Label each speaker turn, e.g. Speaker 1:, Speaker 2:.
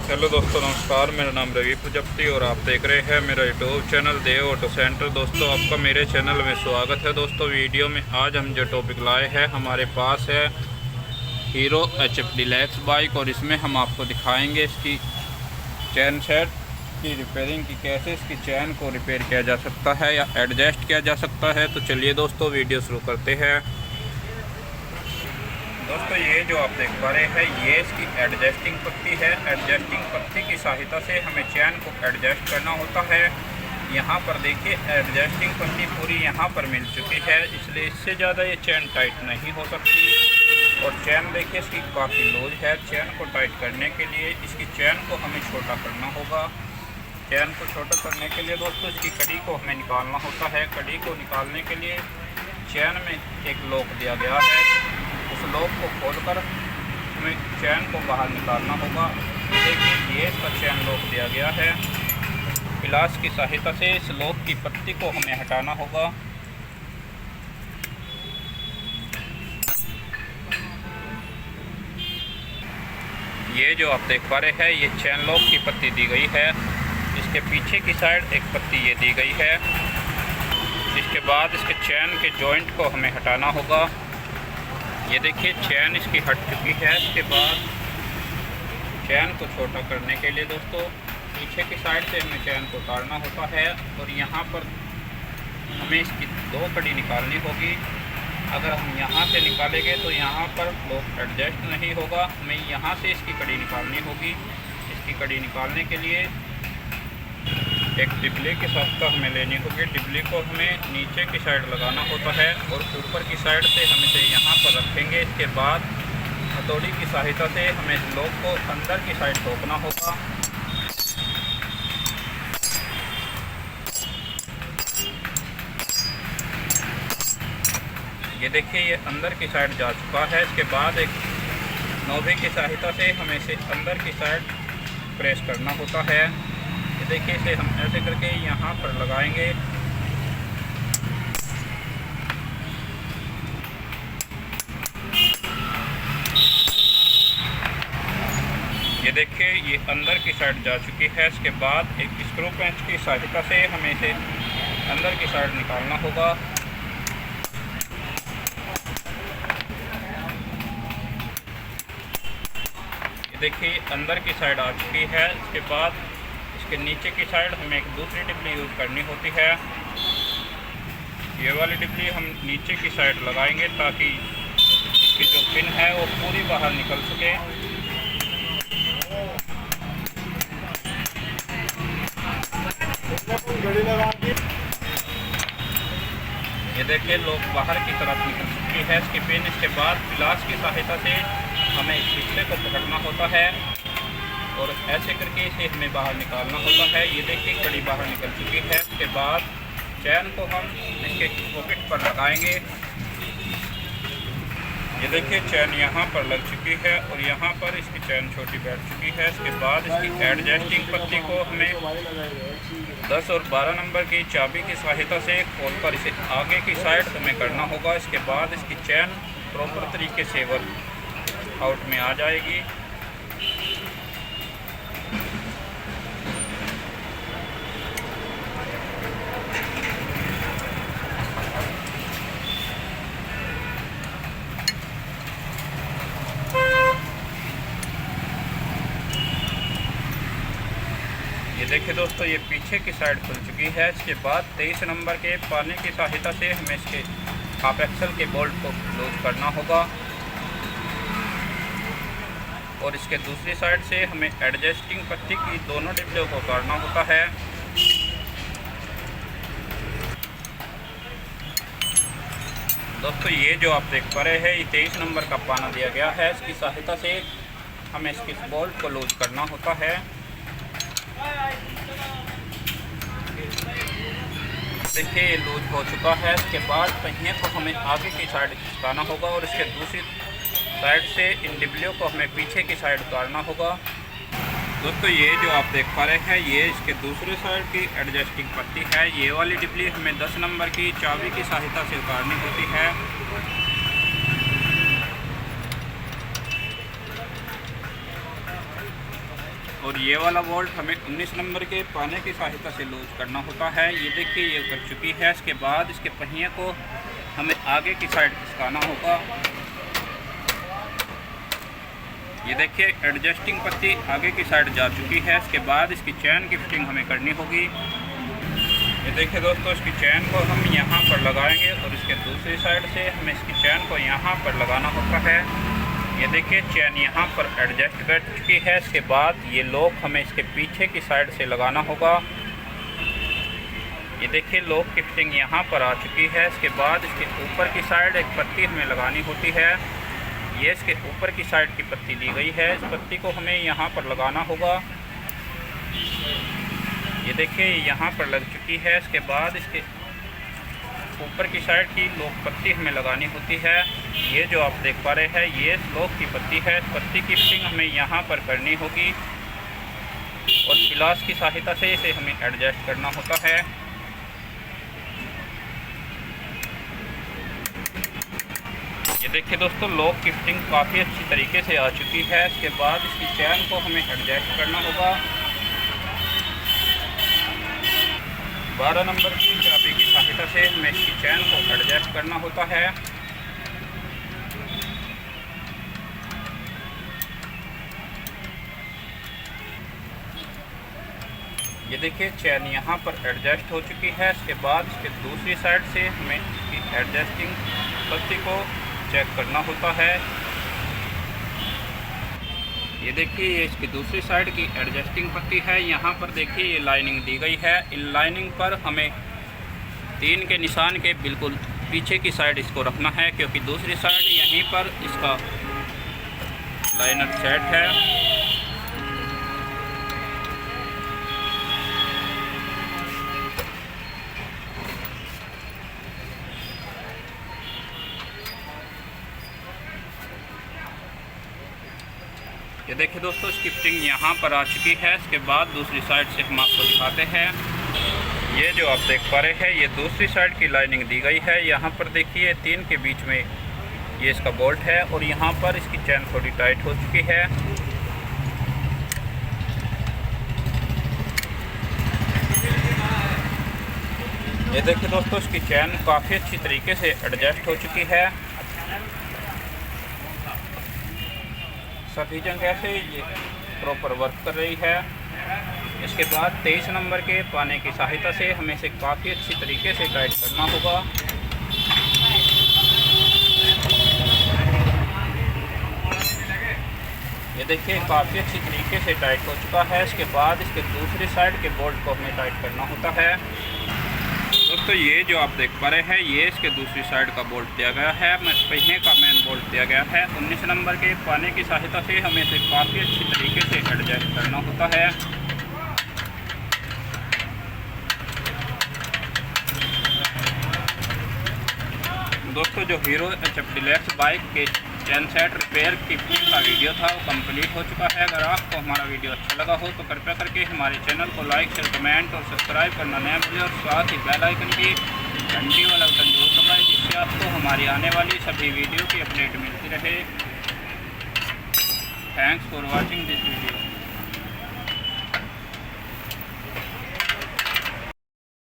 Speaker 1: Hello दोस्तों, नमस्कार। मेरा नाम रवि प्रजापति और आप देख रहे हैं मेरा यूट्यूब चैनल देव ऑटो सेंटर। दोस्तों, आपका मेरे चैनल में स्वागत है। दोस्तों, वीडियो में आज हम जो टॉपिक लाए हैं, हमारे पास है हीरो HF डिलैक्स बाइक और इसमें हम आपको दिखाएंगे इसकी चैन सेट की रिपेयरिंग की, कैसे इसकी चैन को रिपेयर किया जा सकता है या एडजस्ट किया जा सकता है। तो चलिए दोस्तों, वीडियो शुरू करते हैं। दोस्तों, ये जो आप देख पा रहे हैं, ये इसकी एडजस्टिंग पत्ती है। एडजस्टिंग पत्ती की सहायता से हमें चैन को एडजस्ट करना होता है। यहाँ पर देखिए, एडजस्टिंग पत्ती पूरी यहाँ पर मिल चुकी है, इसलिए इससे ज़्यादा ये चैन टाइट नहीं हो सकती। और चैन देखिए इसकी काफ़ी लूज है। चैन को टाइट करने के लिए इसकी चैन को हमें छोटा करना होगा। चैन को छोटा करने के लिए दोस्तों इसकी कड़ी को हमें निकालना होता है। कड़ी को निकालने के लिए चैन में एक लॉक दिया गया है, उस लॉक को खोलकर हमें चैन को बाहर निकालना होगा। देखिए, ये इसका चैन लॉक दिया गया है। पिलास की सहायता से इस लॉक की पत्ती को हमें हटाना होगा। ये जो आप देख पा रहे हैं, ये चैन लॉक की पत्ती दी गई है। इसके पीछे की साइड एक पत्ती ये दी गई है। इसके बाद इसके चैन के जॉइंट को हमें हटाना होगा। ये देखिए, चैन इसकी हट चुकी है। इसके बाद चैन को छोटा करने के लिए दोस्तों पीछे की साइड से हमें चैन को उतारना होता है और यहाँ पर हमें इसकी दो कड़ी निकालनी होगी। अगर हम यहाँ से निकालेंगे तो यहाँ पर लॉक एडजस्ट नहीं होगा। हमें यहाँ से इसकी कड़ी निकालनी होगी। इसकी कड़ी निकालने के लिए एक डिबले की सहायता हमें लेनी होगी। डिबले को हमें नीचे की साइड लगाना होता है और ऊपर की साइड से हम इसे यहाँ पर रखेंगे। इसके बाद हथौड़ी की सहायता से हमें इस लॉक को अंदर की साइड ठोकना होगा। ये देखिए, ये अंदर की साइड जा चुका है। इसके बाद एक नोबे की सहायता से हमें इसे अंदर की साइड प्रेस करना होता है। ये देखिए, इसे हम ऐसे करके यहाँ पर लगाएंगे। ये देखिए, ये अंदर की साइड जा चुकी है। इसके बाद एक स्क्रू पेंच की सहायता से हमें इसे अंदर की साइड निकालना होगा। ये देखिए, अंदर की साइड आ चुकी है। इसके बाद इसके नीचे की साइड हमें एक दूसरी डिबली यूज़ करनी होती है। ये वाली डिबली हम नीचे की साइड लगाएंगे ताकि इसकी जो पिन है वो पूरी बाहर निकल सके। ये देखिए, लॉक बाहर की तरफ निकल चुकी है इसकी पिन। इसके बाद पिलास की सहायता से हमें इस हिस्से को पकड़ना होता है और ऐसे करके इसे हमें बाहर निकालना होता है। ये देखिए, कड़ी बाहर निकल चुकी है। इसके बाद चैन को हम इसके पॉकेट पर लगाएंगे। ये देखिए, चैन यहाँ पर लग चुकी है और यहाँ पर इसकी चैन छोटी बैठ चुकी है। इसके बाद इसकी एडजस्टिंग पत्ती को हमें 10 और 12 नंबर की चाबी की सहायता से खोलकर इसे आगे की साइड हमें करना होगा। इसके बाद इसकी चैन प्रॉपर तरीके से वर्क आउट में आ जाएगी। ये देखिए दोस्तों, ये पीछे की साइड खुल चुकी है। इसके बाद 23 नंबर के पानी की सहायता से हमें इसके हाफ एक्सल के बोल्ट को लूज करना होगा और इसके दूसरी साइड से हमें एडजस्टिंग पत्ती की दोनों डिब्बों को उतारना होता है। दोस्तों, ये जो आप देख पा रहे हैं, ये 23 नंबर का पाना दिया गया है। इसकी सहायता से हमें इसकी बोल्ट को लूज करना होता है। देखिए, ये लूज हो चुका है। इसके बाद पहिए को हमें आगे की साइड खिसकाना होगा और इसके दूसरी साइड से इन डिब्लियों को हमें पीछे की साइड उतारना होगा। दोस्तों, ये जो आप देख पा रहे हैं, ये इसके दूसरी साइड की एडजस्टिंग पत्ती है। ये वाली डिब्ली हमें 10 नंबर की चाबी की सहायता से उतारनी होती है। और ये वाला बोल्ट हमें 19 नंबर के पाने की सहायता से लूज करना होता है। ये देखिए ये उतर चुकी है। इसके बाद इसके पहिए को हमें आगे की साइड खिसकाना होगा। ये देखिए एडजस्टिंग पत्ती आगे की साइड जा चुकी है। इसके बाद इसकी चैन की फिटिंग हमें करनी होगी। ये देखिए दोस्तों, इसकी चैन को हम यहाँ पर लगाएंगे और इसके दूसरी साइड से हमें इसकी चैन को यहाँ पर लगाना होता है। ये देखिए चैन यहाँ पर एडजस्ट कर चुकी है। इसके बाद ये लॉक हमें इसके पीछे की साइड से लगाना होगा। ये देखिए लॉक की फिटिंग यहाँ पर आ चुकी है। इसके बाद इसके ऊपर की साइड एक पत्ती हमें लगानी होती है। ये इसके ऊपर की साइड की पत्ती दी गई है। इस पत्ती को हमें यहाँ पर लगाना होगा। ये देखिए यहाँ पर लग चुकी है। इसके बाद इसके ऊपर की साइड की लॉक पत्ती हमें लगानी होती है। ये जो आप देख पा रहे हैं ये लॉक की पत्ती है। इस पत्ती की फिटिंग हमें यहाँ पर करनी होगी और पिलास की सहायता से इसे हमें एडजस्ट करना होता है। ये देखिए दोस्तों, लॉक की फिटिंग काफ़ी अच्छी तरीके से आ चुकी है। इसके बाद इसकी चैन को हमें एडजस्ट करना होगा। 12 नंबर की चाबी की सहायता से हमें इसकी चैन को एडजस्ट करना होता है। ये देखिए चैन यहाँ पर एडजस्ट हो चुकी है। इसके बाद इसके दूसरी साइड से हमें इसकी एडजस्टिंग पत्ती को चेक करना होता है। ये देखिए ये इसकी दूसरी साइड की एडजस्टिंग पत्ती है। यहाँ पर देखिए ये लाइनिंग दी गई है। इन लाइनिंग पर हमें 3 के निशान के बिल्कुल पीछे की साइड इसको रखना है, क्योंकि दूसरी साइड यहीं पर इसका लाइनर सेट है। ये देखिए दोस्तों, इसकी फिटिंग यहाँ पर आ चुकी है। इसके बाद दूसरी साइड से हम आपको दिखाते हैं। ये जो आप देख पा रहे हैं ये दूसरी साइड की लाइनिंग दी गई है। यहाँ पर देखिए 3 के बीच में ये इसका बोल्ट है और यहाँ पर इसकी चैन थोड़ी टाइट हो चुकी है। ये देखिए दोस्तों, इसकी चैन काफ़ी अच्छी तरीके से एडजस्ट हो चुकी है। सभी जगह से ये प्रॉपर वर्क कर रही है। इसके बाद 23 नंबर के पाने की सहायता से हमें इसे काफ़ी अच्छी तरीके से टाइट करना होगा। ये देखिए काफ़ी अच्छी तरीके से टाइट हो चुका है। इसके बाद इसके दूसरी साइड के बोल्ट को हमें टाइट करना होता है। दोस्तों ये जो आप देख पा रहे हैं ये इसके दूसरी साइड का बोल्ट दिया गया है। पहिए का मेन बोल्ट दिया गया है। 19 नंबर के पाने की सहायता से हमें इसे काफ़ी अच्छी तरीके से एडजस्ट करना होता है। दोस्तों जो हीरो HF डिलक्स बाइक के चैन सेट रिपेयर की फिटिंग का वीडियो था वो कंप्लीट हो चुका है। अगर आपको हमारा वीडियो अच्छा लगा हो तो कृपया करके हमारे चैनल को लाइक शेयर कमेंट और सब्सक्राइब करना न भूलें और साथ ही बेल आइकन की घंटी वाला बटन जरूर दबाएं, जिससे आपको हमारी आने वाली सभी वीडियो की अपडेट मिलती रहे। Thanks for watching this video.